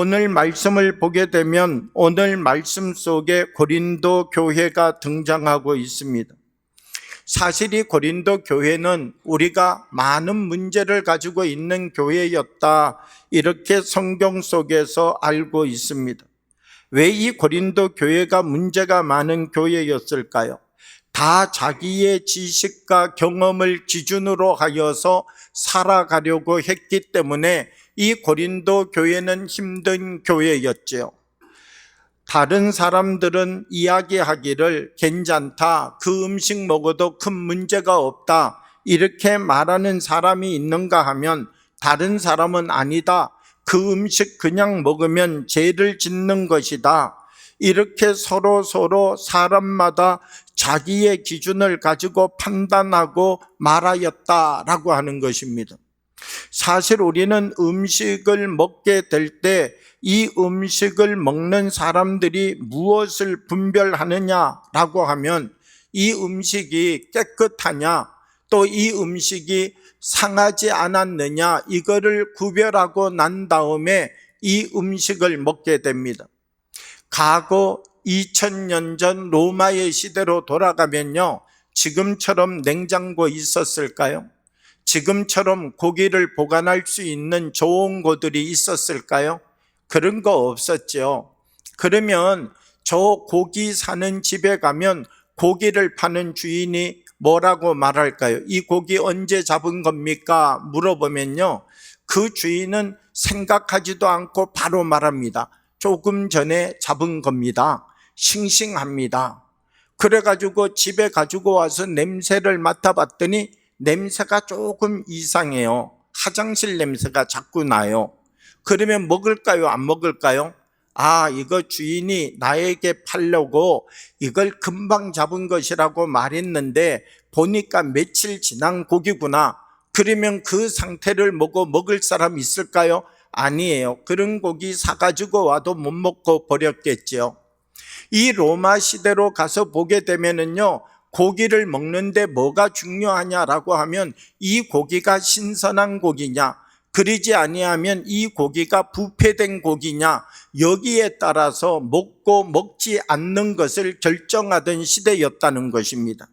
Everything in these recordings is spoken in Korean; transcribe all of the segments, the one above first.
오늘 말씀을 보게 되면 오늘 말씀 속에 고린도 교회가 등장하고 있습니다. 사실 이 고린도 교회는 우리가 많은 문제를 가지고 있는 교회였다, 이렇게 성경 속에서 알고 있습니다. 왜 이 고린도 교회가 문제가 많은 교회였을까요? 다 자기의 지식과 경험을 기준으로 하여서 살아가려고 했기 때문에 이 고린도 교회는 힘든 교회였죠. 다른 사람들은 이야기하기를 괜찮다, 그 음식 먹어도 큰 문제가 없다, 이렇게 말하는 사람이 있는가 하면 다른 사람은 아니다, 그 음식 그냥 먹으면 죄를 짓는 것이다, 이렇게 서로 사람마다 자기의 기준을 가지고 판단하고 말하였다라고 하는 것입니다. 사실 우리는 음식을 먹게 될 때 이 음식을 먹는 사람들이 무엇을 분별하느냐라고 하면 이 음식이 깨끗하냐, 또 이 음식이 상하지 않았느냐, 이거를 구별하고 난 다음에 이 음식을 먹게 됩니다. 과거 2000년 전 로마의 시대로 돌아가면요, 지금처럼 냉장고 있었을까요? 지금처럼 고기를 보관할 수 있는 좋은 곳들이 있었을까요? 그런 거 없었죠. 그러면 저 고기 사는 집에 가면 고기를 파는 주인이 뭐라고 말할까요? 이 고기 언제 잡은 겁니까? 물어보면요, 그 주인은 생각하지도 않고 바로 말합니다. 조금 전에 잡은 겁니다. 싱싱합니다. 그래가지고 집에 가지고 와서 냄새를 맡아봤더니 냄새가 조금 이상해요. 화장실 냄새가 자꾸 나요. 그러면 먹을까요? 안 먹을까요? 아, 이거 주인이 나에게 팔려고 이걸 금방 잡은 것이라고 말했는데 보니까 며칠 지난 고기구나. 그러면 그 상태를 먹을 사람 있을까요? 아니에요. 그런 고기 사가지고 와도 못 먹고 버렸겠죠. 이 로마 시대로 가서 보게 되면은요, 고기를 먹는데 뭐가 중요하냐라고 하면 이 고기가 신선한 고기냐, 그러지 아니하면 이 고기가 부패된 고기냐, 여기에 따라서 먹고 먹지 않는 것을 결정하던 시대였다는 것입니다.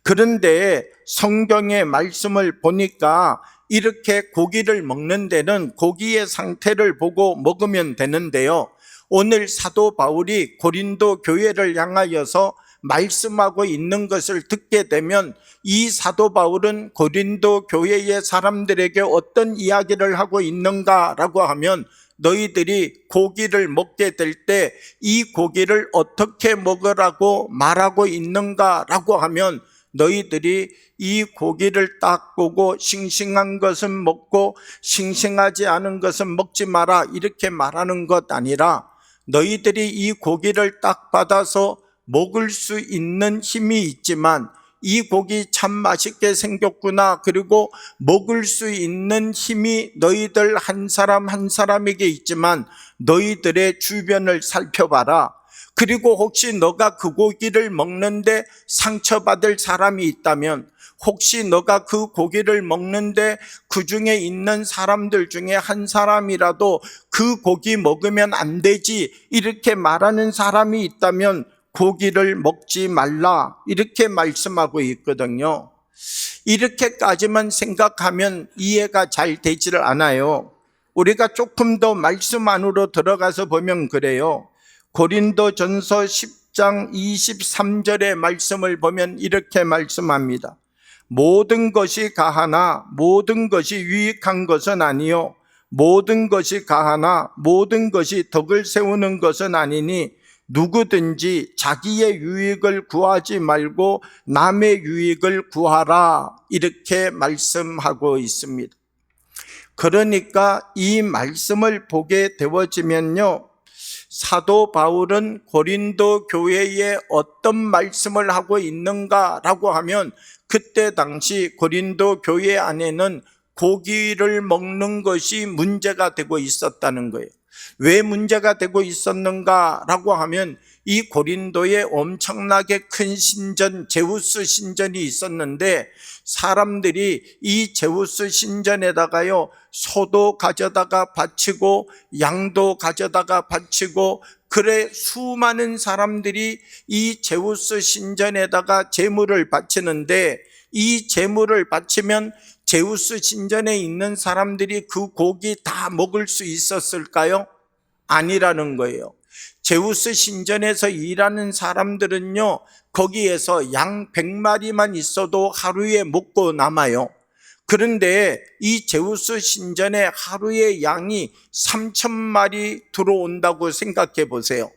그런데 성경의 말씀을 보니까 이렇게 고기를 먹는 데는 고기의 상태를 보고 먹으면 되는데요, 오늘 사도 바울이 고린도 교회를 향하여서 말씀하고 있는 것을 듣게 되면 이 사도 바울은 고린도 교회의 사람들에게 어떤 이야기를 하고 있는가라고 하면, 너희들이 고기를 먹게 될 때 이 고기를 어떻게 먹으라고 말하고 있는가라고 하면, 너희들이 이 고기를 딱 보고 싱싱한 것은 먹고 싱싱하지 않은 것은 먹지 마라, 이렇게 말하는 것 아니라, 너희들이 이 고기를 딱 받아서 먹을 수 있는 힘이 있지만 이 고기 참 맛있게 생겼구나, 그리고 먹을 수 있는 힘이 너희들 한 사람 한 사람에게 있지만 너희들의 주변을 살펴봐라. 그리고 혹시 너가 그 고기를 먹는데 상처받을 사람이 있다면, 혹시 너가 그 고기를 먹는데 그 중에 있는 사람들 중에 한 사람이라도 그 고기 먹으면 안 되지, 이렇게 말하는 사람이 있다면 고기를 먹지 말라, 이렇게 말씀하고 있거든요. 이렇게까지만 생각하면 이해가 잘 되지를 않아요. 우리가 조금 더 말씀 안으로 들어가서 보면 그래요. 고린도전서 10장 23절의 말씀을 보면 이렇게 말씀합니다. 모든 것이 가하나 모든 것이 유익한 것은 아니요, 모든 것이 가하나 모든 것이 덕을 세우는 것은 아니니 누구든지 자기의 유익을 구하지 말고 남의 유익을 구하라, 이렇게 말씀하고 있습니다. 그러니까 이 말씀을 보게 되어지면요, 사도 바울은 고린도 교회에 어떤 말씀을 하고 있는가라고 하면, 그때 당시 고린도 교회 안에는 고기를 먹는 것이 문제가 되고 있었다는 거예요. 왜 문제가 되고 있었는가라고 하면 이 고린도에 엄청나게 큰 신전, 제우스 신전이 있었는데 사람들이 이 제우스 신전에다가요 소도 가져다가 바치고 양도 가져다가 바치고, 그래 수많은 사람들이 이 제우스 신전에다가 제물을 바치는데, 이 제물을 바치면 제우스 신전에 있는 사람들이 그 고기 다 먹을 수 있었을까요? 아니라는 거예요. 제우스 신전에서 일하는 사람들은요, 거기에서 양 100마리만 있어도 하루에 먹고 남아요. 그런데 이 제우스 신전에 하루에 양이 3,000마리 들어온다고 생각해 보세요.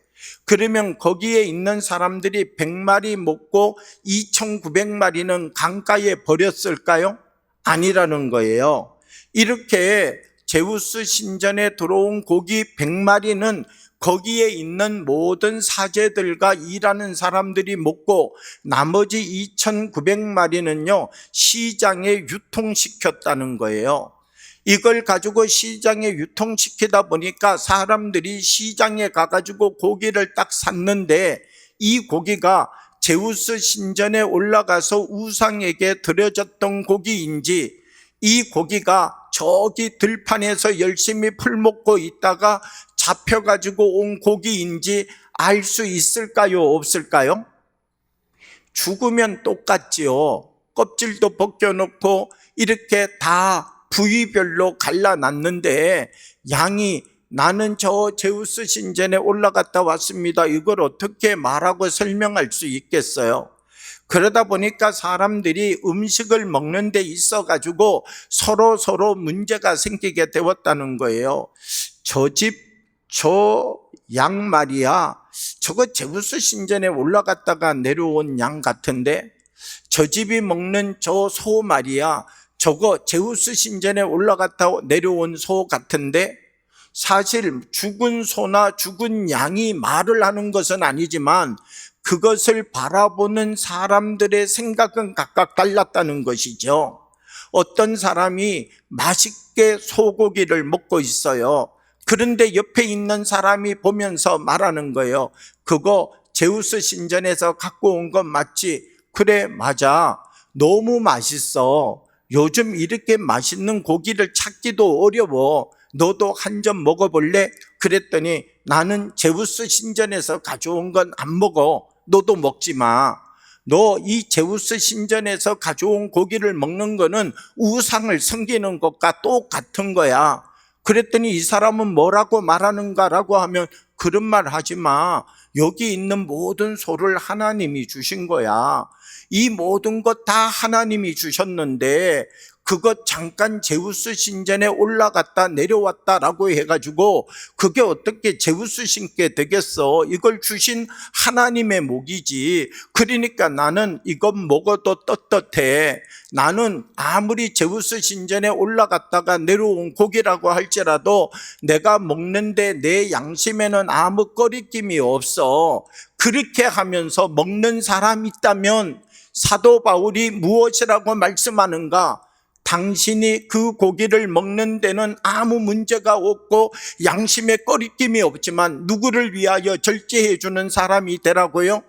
그러면 거기에 있는 사람들이 100마리 먹고 2,900마리는 강가에 버렸을까요? 아니라는 거예요. 이렇게 제우스 신전에 들어온 고기 100마리는 거기에 있는 모든 사제들과 일하는 사람들이 먹고, 나머지 2,900마리는요 시장에 유통시켰다는 거예요. 이걸 가지고 시장에 유통시키다 보니까 사람들이 시장에 가가지고 고기를 딱 샀는데, 이 고기가 제우스 신전에 올라가서 우상에게 드려졌던 고기인지, 이 고기가 저기 들판에서 열심히 풀 먹고 있다가 잡혀가지고 온 고기인지 알 수 있을까요? 없을까요? 죽으면 똑같지요. 껍질도 벗겨놓고 이렇게 다 부위별로 갈라놨는데, 양이 나는 저 제우스 신전에 올라갔다 왔습니다, 이걸 어떻게 말하고 설명할 수 있겠어요? 그러다 보니까 사람들이 음식을 먹는 데 있어가지고 서로 문제가 생기게 되었다는 거예요. 저 양 말이야, 저거 제우스 신전에 올라갔다가 내려온 양 같은데, 저 집이 먹는 저 소 말이야, 저거 제우스 신전에 올라갔다 내려온 소 같은데, 사실 죽은 소나 죽은 양이 말을 하는 것은 아니지만 그것을 바라보는 사람들의 생각은 각각 달랐다는 것이죠. 어떤 사람이 맛있게 소고기를 먹고 있어요. 그런데 옆에 있는 사람이 보면서 말하는 거예요. 그거 제우스 신전에서 갖고 온 건 맞지? 그래, 맞아. 너무 맛있어. 요즘 이렇게 맛있는 고기를 찾기도 어려워. 너도 한 점 먹어볼래? 그랬더니 나는 제우스 신전에서 가져온 건 안 먹어. 너도 먹지 마. 너 이 제우스 신전에서 가져온 고기를 먹는 거는 우상을 섬기는 것과 똑같은 거야. 그랬더니 이 사람은 뭐라고 말하는가라고 하면, 그런 말 하지 마. 여기 있는 모든 소를 하나님이 주신 거야. 이 모든 것 다 하나님이 주셨는데 그것 잠깐 제우스 신전에 올라갔다 내려왔다라고 해가지고 그게 어떻게 제우스 신께 되겠어? 이걸 주신 하나님의 목이지. 그러니까 나는 이건 먹어도 떳떳해. 나는 아무리 제우스 신전에 올라갔다가 내려온 고기라고 할지라도 내가 먹는데 내 양심에는 아무 꺼리낌이 없어. 그렇게 하면서 먹는 사람이 있다면 사도 바울이 무엇이라고 말씀하는가? 당신이 그 고기를 먹는 데는 아무 문제가 없고 양심에 꺼리낌이 없지만 누구를 위하여 절제해 주는 사람이 되라고요?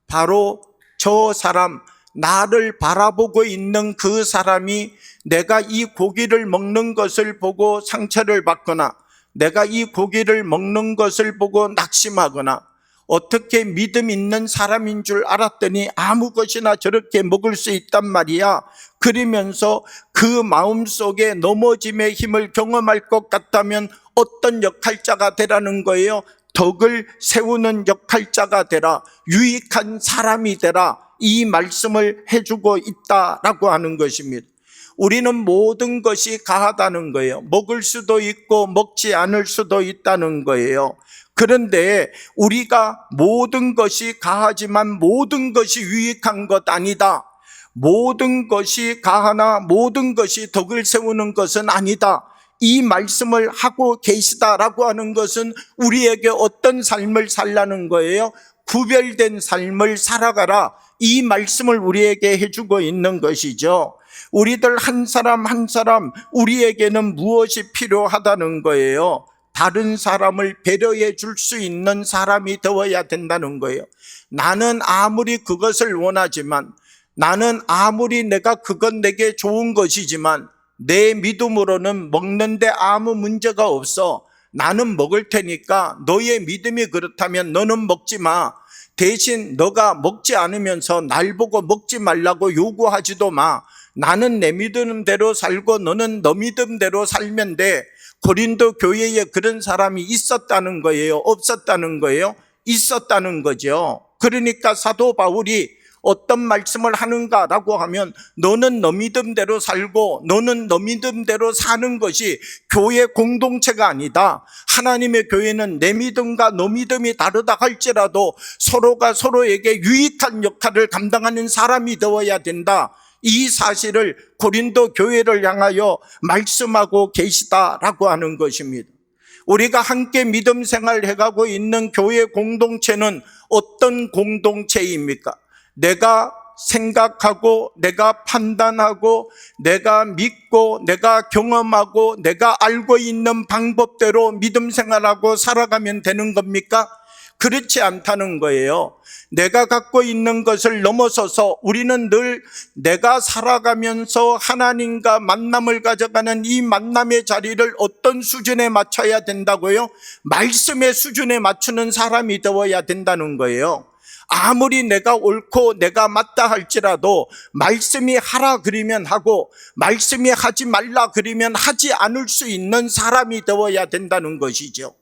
바로 저 사람, 나를 바라보고 있는 그 사람이 내가 이 고기를 먹는 것을 보고 상처를 받거나 내가 이 고기를 먹는 것을 보고 낙심하거나 어떻게 믿음 있는 사람인 줄 알았더니 아무 것이나 저렇게 먹을 수 있단 말이야. 그러면서 그 마음속에 넘어짐의 힘을 경험할 것 같다면 어떤 역할자가 되라는 거예요? 덕을 세우는 역할자가 되라. 유익한 사람이 되라. 이 말씀을 해주고 있다라고 하는 것입니다. 우리는 모든 것이 가하다는 거예요. 먹을 수도 있고 먹지 않을 수도 있다는 거예요. 그런데 우리가 모든 것이 가하지만 모든 것이 유익한 것 아니다. 모든 것이 가하나 모든 것이 덕을 세우는 것은 아니다. 이 말씀을 하고 계시다라고 하는 것은 우리에게 어떤 삶을 살라는 거예요? 구별된 삶을 살아가라. 이 말씀을 우리에게 해주고 있는 것이죠. 우리들 한 사람 한 사람 우리에게는 무엇이 필요하다는 거예요? 다른 사람을 배려해 줄 수 있는 사람이 되어야 된다는 거예요. 나는 아무리 그것을 원하지만, 나는 아무리 내가 그건 내게 좋은 것이지만 내 믿음으로는 먹는데 아무 문제가 없어. 나는 먹을 테니까 너의 믿음이 그렇다면 너는 먹지 마. 대신 너가 먹지 않으면서 날 보고 먹지 말라고 요구하지도 마. 나는 내 믿음대로 살고 너는 너 믿음대로 살면 돼. 고린도 교회에 그런 사람이 있었다는 거예요? 없었다는 거예요? 있었다는 거죠. 그러니까 사도 바울이 어떤 말씀을 하는가라고 하면, 너는 너 믿음대로 살고 너는 너 믿음대로 사는 것이 교회 공동체가 아니다. 하나님의 교회는 내 믿음과 너 믿음이 다르다 할지라도 서로가 서로에게 유익한 역할을 감당하는 사람이 되어야 된다. 이 사실을 고린도 교회를 향하여 말씀하고 계시다라고 하는 것입니다. 우리가 함께 믿음 생활해가고 있는 교회 공동체는 어떤 공동체입니까? 내가 생각하고 내가 판단하고 내가 믿고 내가 경험하고 내가 알고 있는 방법대로 믿음 생활하고 살아가면 되는 겁니까? 그렇지 않다는 거예요. 내가 갖고 있는 것을 넘어서서 우리는 늘 내가 살아가면서 하나님과 만남을 가져가는 이 만남의 자리를 어떤 수준에 맞춰야 된다고요? 말씀의 수준에 맞추는 사람이 되어야 된다는 거예요. 아무리 내가 옳고 내가 맞다 할지라도 말씀이 하라 그러면 하고 말씀이 하지 말라 그러면 하지 않을 수 있는 사람이 되어야 된다는 것이죠.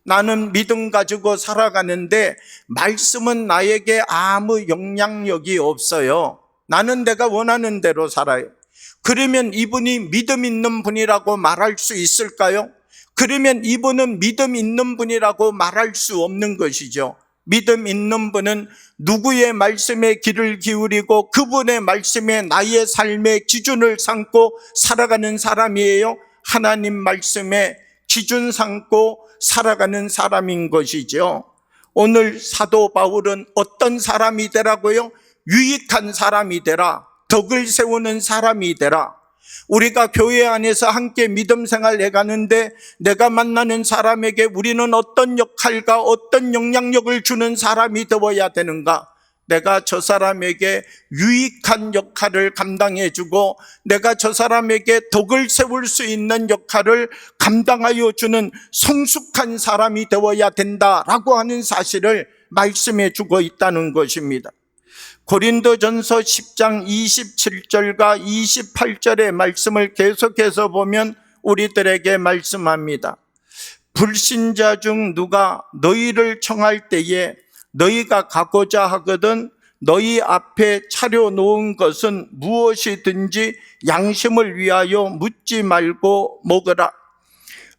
나는 믿음 가지고 살아가는데 말씀은 나에게 아무 영향력이 없어요. 나는 내가 원하는 대로 살아요. 그러면 이분이 믿음 있는 분이라고 말할 수 있을까요? 그러면 이분은 믿음 있는 분이라고 말할 수 없는 것이죠. 믿음 있는 분은 누구의 말씀에 귀를 기울이고 그분의 말씀에 나의 삶의 기준을 삼고 살아가는 사람이에요. 하나님 말씀에 기준 삼고 살아가는 사람인 것이죠. 오늘 사도 바울은 어떤 사람이 되라고요? 유익한 사람이 되라. 덕을 세우는 사람이 되라. 우리가 교회 안에서 함께 믿음 생활해 가는데 내가 만나는 사람에게 우리는 어떤 역할과 어떤 영향력을 주는 사람이 되어야 되는가? 내가 저 사람에게 유익한 역할을 감당해 주고 내가 저 사람에게 덕을 세울 수 있는 역할을 감당하여 주는 성숙한 사람이 되어야 된다라고 하는 사실을 말씀해 주고 있다는 것입니다. 고린도전서 10장 27절과 28절의 말씀을 계속해서 보면 우리들에게 말씀합니다. 불신자 중 누가 너희를 청할 때에 너희가 가고자 하거든 너희 앞에 차려놓은 것은 무엇이든지 양심을 위하여 묻지 말고 먹으라.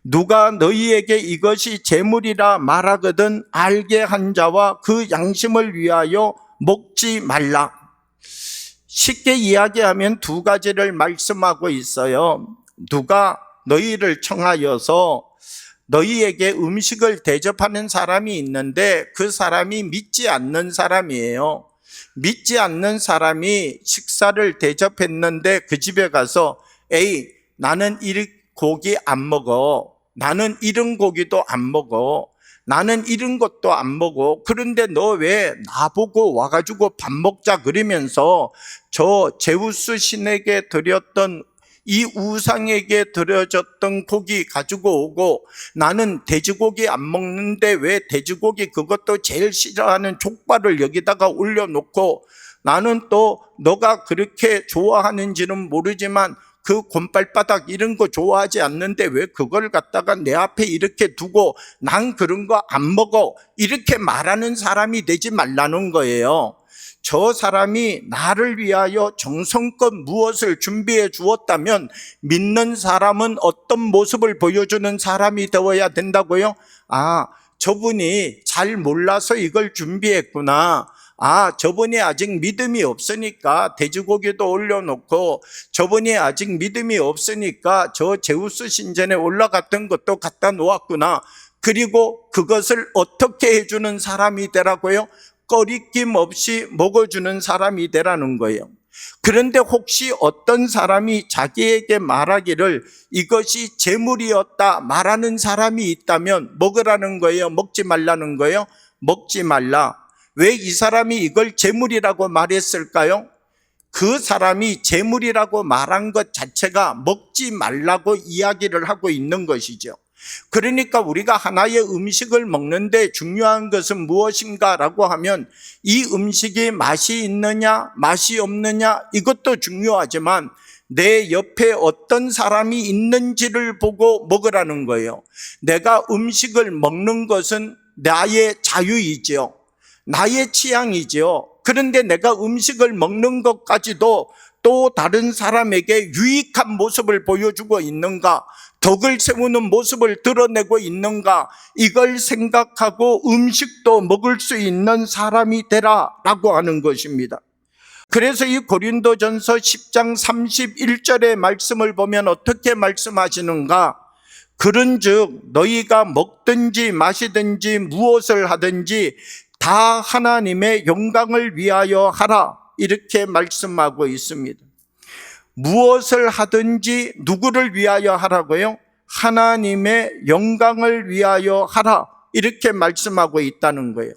누가 너희에게 이것이 재물이라 말하거든 알게 한 자와 그 양심을 위하여 먹지 말라. 쉽게 이야기하면 두 가지를 말씀하고 있어요. 누가 너희를 청하여서 너희에게 음식을 대접하는 사람이 있는데 그 사람이 믿지 않는 사람이에요. 믿지 않는 사람이 식사를 대접했는데 그 집에 가서 에이 나는 이 고기 안 먹어. 나는 이런 고기도 안 먹어. 나는 이런 것도 안 먹어. 그런데 너 왜 나보고 와가지고 밥 먹자 그러면서 저 제우스 신에게 드렸던 이 우상에게 드려졌던 고기 가지고 오고 나는 돼지고기 안 먹는데 왜 돼지고기 그것도 제일 싫어하는 족발을 여기다가 올려놓고 나는 또 너가 그렇게 좋아하는지는 모르지만 그 곰발바닥 이런 거 좋아하지 않는데 왜 그걸 갖다가 내 앞에 이렇게 두고 난 그런 거 안 먹어 이렇게 말하는 사람이 되지 말라는 거예요. 저 사람이 나를 위하여 정성껏 무엇을 준비해 주었다면 믿는 사람은 어떤 모습을 보여주는 사람이 되어야 된다고요? 아, 저분이 잘 몰라서 이걸 준비했구나. 아, 저분이 아직 믿음이 없으니까 돼지고기도 올려놓고 저분이 아직 믿음이 없으니까 저 제우스 신전에 올라갔던 것도 갖다 놓았구나. 그리고 그것을 어떻게 해주는 사람이 되라고요? 꺼리낌 없이 먹어주는 사람이 되라는 거예요. 그런데 혹시 어떤 사람이 자기에게 말하기를 이것이 재물이었다 말하는 사람이 있다면 먹으라는 거예요? 먹지 말라는 거예요? 먹지 말라. 왜 이 사람이 이걸 재물이라고 말했을까요? 그 사람이 재물이라고 말한 것 자체가 먹지 말라고 이야기를 하고 있는 것이죠. 그러니까 우리가 하나의 음식을 먹는데 중요한 것은 무엇인가 라고 하면 이 음식이 맛이 있느냐 맛이 없느냐 이것도 중요하지만 내 옆에 어떤 사람이 있는지를 보고 먹으라는 거예요. 내가 음식을 먹는 것은 나의 자유이죠. 나의 취향이죠. 그런데 내가 음식을 먹는 것까지도 또 다른 사람에게 유익한 모습을 보여주고 있는가, 덕을 세우는 모습을 드러내고 있는가, 이걸 생각하고 음식도 먹을 수 있는 사람이 되라라고 하는 것입니다. 그래서 이 고린도전서 10장 31절의 말씀을 보면 어떻게 말씀하시는가? 그런즉 너희가 먹든지 마시든지 무엇을 하든지 다 하나님의 영광을 위하여 하라, 이렇게 말씀하고 있습니다. 무엇을 하든지 누구를 위하여 하라고요? 하나님의 영광을 위하여 하라, 이렇게 말씀하고 있다는 거예요.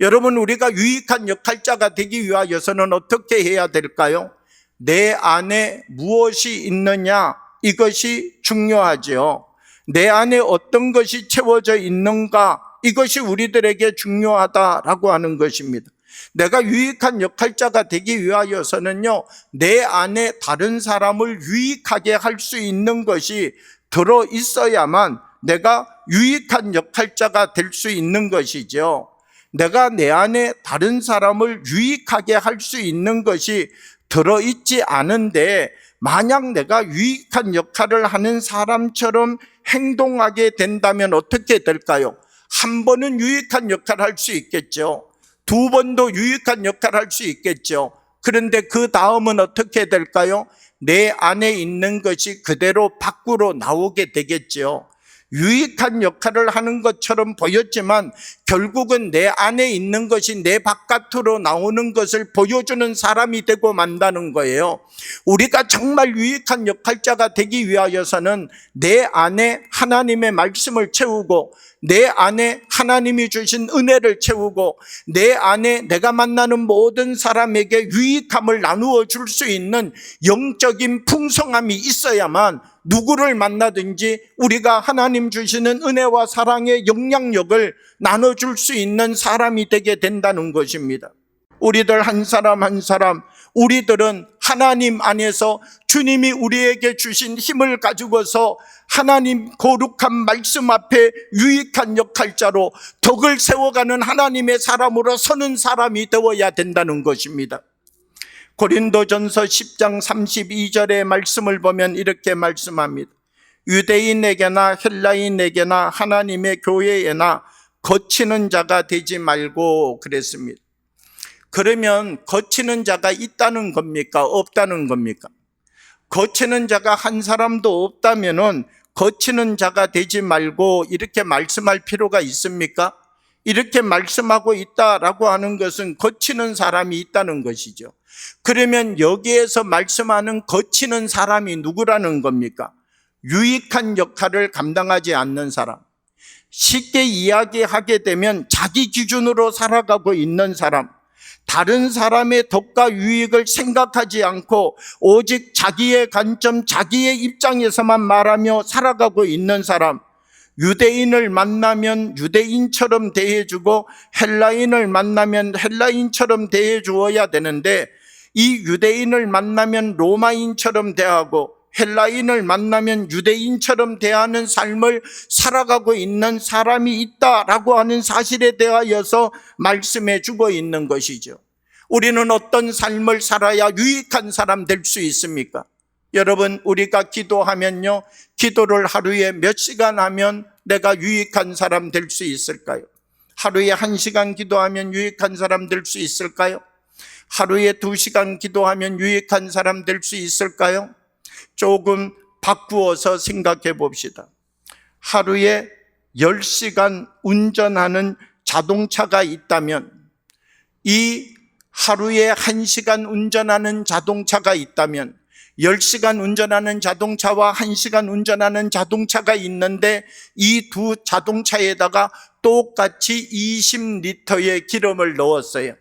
여러분, 우리가 유익한 역할자가 되기 위하여서는 어떻게 해야 될까요? 내 안에 무엇이 있느냐, 이것이 중요하죠. 내 안에 어떤 것이 채워져 있는가, 이것이 우리들에게 중요하다라고 하는 것입니다. 내가 유익한 역할자가 되기 위하여서는요, 내 안에 다른 사람을 유익하게 할 수 있는 것이 들어 있어야만 내가 유익한 역할자가 될 수 있는 것이죠. 내가 내 안에 다른 사람을 유익하게 할 수 있는 것이 들어있지 않은데 만약 내가 유익한 역할을 하는 사람처럼 행동하게 된다면 어떻게 될까요? 한 번은 유익한 역할을 할 수 있겠죠. 두 번도 유익한 역할을 할 수 있겠죠. 그런데 그 다음은 어떻게 될까요? 내 안에 있는 것이 그대로 밖으로 나오게 되겠죠. 유익한 역할을 하는 것처럼 보였지만 결국은 내 안에 있는 것이 내 바깥으로 나오는 것을 보여주는 사람이 되고 만다는 거예요. 우리가 정말 유익한 역할자가 되기 위하여서는 내 안에 하나님의 말씀을 채우고 내 안에 하나님이 주신 은혜를 채우고 내 안에 내가 만나는 모든 사람에게 유익함을 나누어 줄 수 있는 영적인 풍성함이 있어야만 누구를 만나든지 우리가 하나님 주시는 은혜와 사랑의 영향력을 나눠줄 수 있는 사람이 되게 된다는 것입니다. 우리들 한 사람 한 사람, 우리들은 하나님 안에서 주님이 우리에게 주신 힘을 가지고서 하나님 거룩한 말씀 앞에 유익한 역할자로 덕을 세워가는 하나님의 사람으로 서는 사람이 되어야 된다는 것입니다. 고린도전서 10장 32절의 말씀을 보면 이렇게 말씀합니다. 유대인에게나 헬라인에게나 하나님의 교회에나 거치는 자가 되지 말고 그랬습니다. 그러면 거치는 자가 있다는 겁니까? 없다는 겁니까? 거치는 자가 한 사람도 없다면은 거치는 자가 되지 말고 이렇게 말씀할 필요가 있습니까? 이렇게 말씀하고 있다라고 하는 것은 거치는 사람이 있다는 것이죠. 그러면 여기에서 말씀하는 거치는 사람이 누구라는 겁니까? 유익한 역할을 감당하지 않는 사람, 쉽게 이야기하게 되면 자기 기준으로 살아가고 있는 사람, 다른 사람의 덕과 유익을 생각하지 않고 오직 자기의 관점, 자기의 입장에서만 말하며 살아가고 있는 사람, 유대인을 만나면 유대인처럼 대해주고 헬라인을 만나면 헬라인처럼 대해주어야 되는데 이 유대인을 만나면 로마인처럼 대하고 헬라인을 만나면 유대인처럼 대하는 삶을 살아가고 있는 사람이 있다라고 하는 사실에 대하여서 말씀해 주고 있는 것이죠. 우리는 어떤 삶을 살아야 유익한 사람 될 수 있습니까? 여러분, 우리가 기도하면요, 기도를 하루에 몇 시간 하면 내가 유익한 사람 될 수 있을까요? 하루에 1시간 기도하면 유익한 사람 될 수 있을까요? 하루에 2시간 기도하면 유익한 사람 될 수 있을까요? 조금 바꾸어서 생각해 봅시다. 하루에 10시간 운전하는 자동차가 있다면 이 하루에 1시간 운전하는 자동차가 있다면 10시간 운전하는 자동차와 1시간 운전하는 자동차가 있는데 이 두 자동차에다가 똑같이 20리터의 기름을 넣었어요.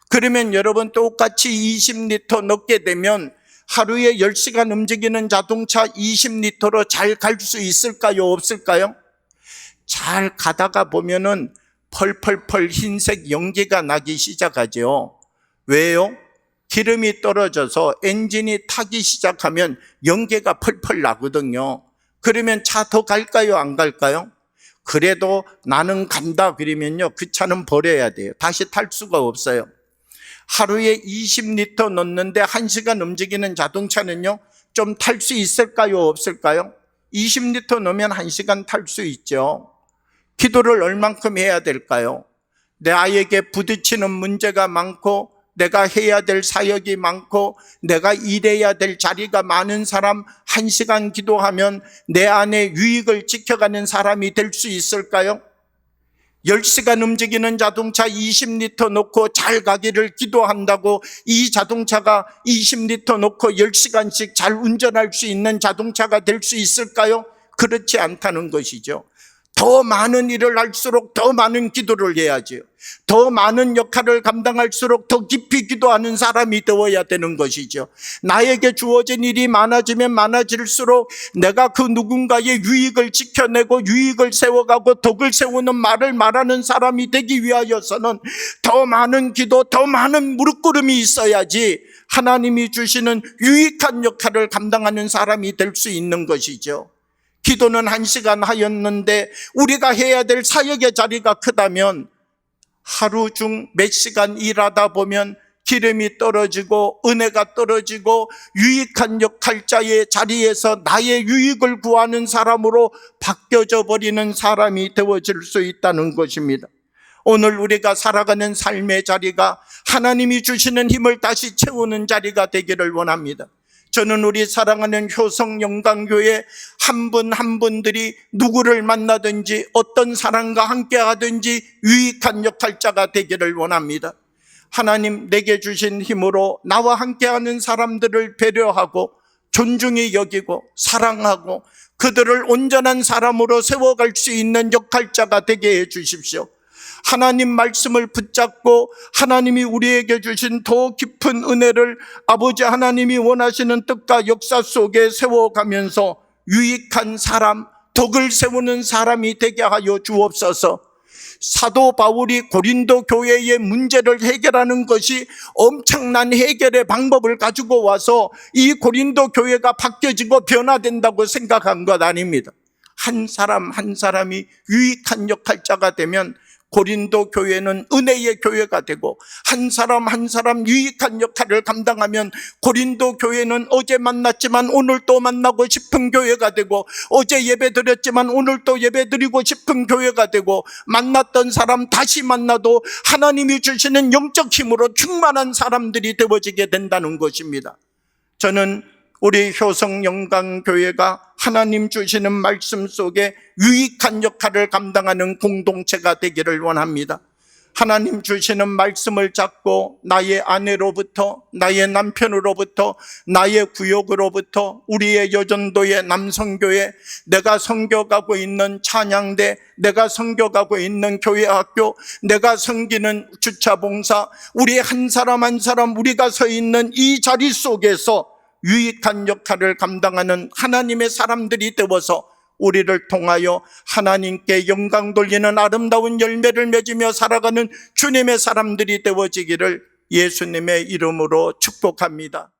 그러면 여러분 똑같이 20리터 넣게 되면 하루에 10시간 움직이는 자동차 20리터로 잘 갈 수 있을까요? 없을까요? 잘 가다가 보면은 펄펄펄 흰색 연기가 나기 시작하죠. 왜요? 기름이 떨어져서 엔진이 타기 시작하면 연기가 펄펄 나거든요. 그러면 차 더 갈까요? 안 갈까요? 그래도 나는 간다 그러면요, 그 차는 버려야 돼요. 다시 탈 수가 없어요. 하루에 20리터 넣는데 1시간 움직이는 자동차는요, 좀 탈 수 있을까요? 없을까요? 20리터 넣으면 1시간 탈 수 있죠. 기도를 얼만큼 해야 될까요? 나에게 부딪히는 문제가 많고 내가 해야 될 사역이 많고 내가 일해야 될 자리가 많은 사람 1시간 기도하면 내 안에 유익을 지켜가는 사람이 될 수 있을까요? 10시간 움직이는 자동차 20리터 놓고 잘 가기를 기도한다고 이 자동차가 20리터 놓고 10시간씩 잘 운전할 수 있는 자동차가 될 수 있을까요? 그렇지 않다는 것이죠. 더 많은 일을 할수록 더 많은 기도를 해야죠. 더 많은 역할을 감당할수록 더 깊이 기도하는 사람이 되어야 되는 것이죠. 나에게 주어진 일이 많아지면 많아질수록 내가 그 누군가의 유익을 지켜내고 유익을 세워가고 덕을 세우는 말을 말하는 사람이 되기 위하여서는 더 많은 기도, 더 많은 무릎꿇음이 있어야지 하나님이 주시는 유익한 역할을 감당하는 사람이 될 수 있는 것이죠. 기도는 1시간 하였는데 우리가 해야 될 사역의 자리가 크다면 하루 중 몇 시간 일하다 보면 기름이 떨어지고 은혜가 떨어지고 유익한 역할자의 자리에서 나의 유익을 구하는 사람으로 바뀌어져 버리는 사람이 되어질 수 있다는 것입니다. 오늘 우리가 살아가는 삶의 자리가 하나님이 주시는 힘을 다시 채우는 자리가 되기를 원합니다. 저는 우리 사랑하는 효성영광교회 한 분 한 분들이 누구를 만나든지 어떤 사람과 함께 하든지 유익한 역할자가 되기를 원합니다. 하나님 내게 주신 힘으로 나와 함께하는 사람들을 배려하고 존중히 여기고 사랑하고 그들을 온전한 사람으로 세워갈 수 있는 역할자가 되게 해 주십시오. 하나님 말씀을 붙잡고 하나님이 우리에게 주신 더 깊은 은혜를 아버지 하나님이 원하시는 뜻과 역사 속에 세워가면서 유익한 사람, 덕을 세우는 사람이 되게 하여 주옵소서. 사도 바울이 고린도 교회의 문제를 해결하는 것이 엄청난 해결의 방법을 가지고 와서 이 고린도 교회가 바뀌어지고 변화된다고 생각한 것 아닙니다. 한 사람 한 사람이 유익한 역할자가 되면 고린도 교회는 은혜의 교회가 되고 한 사람 한 사람 유익한 역할을 감당하면 고린도 교회는 어제 만났지만 오늘 또 만나고 싶은 교회가 되고 어제 예배 드렸지만 오늘 또 예배 드리고 싶은 교회가 되고 만났던 사람 다시 만나도 하나님이 주시는 영적 힘으로 충만한 사람들이 되어지게 된다는 것입니다. 저는 우리 효성영광교회가 하나님 주시는 말씀 속에 유익한 역할을 감당하는 공동체가 되기를 원합니다. 하나님 주시는 말씀을 잡고 나의 아내로부터 나의 남편으로부터 나의 구역으로부터 우리의 여전도의 남성교회, 내가 섬겨가고 있는 찬양대, 내가 섬겨가고 있는 교회학교, 내가 섬기는 주차봉사, 우리 한 사람 한 사람 우리가 서 있는 이 자리 속에서 유익한 역할을 감당하는 하나님의 사람들이 되어서 우리를 통하여 하나님께 영광 돌리는 아름다운 열매를 맺으며 살아가는 주님의 사람들이 되어지기를 예수님의 이름으로 축복합니다.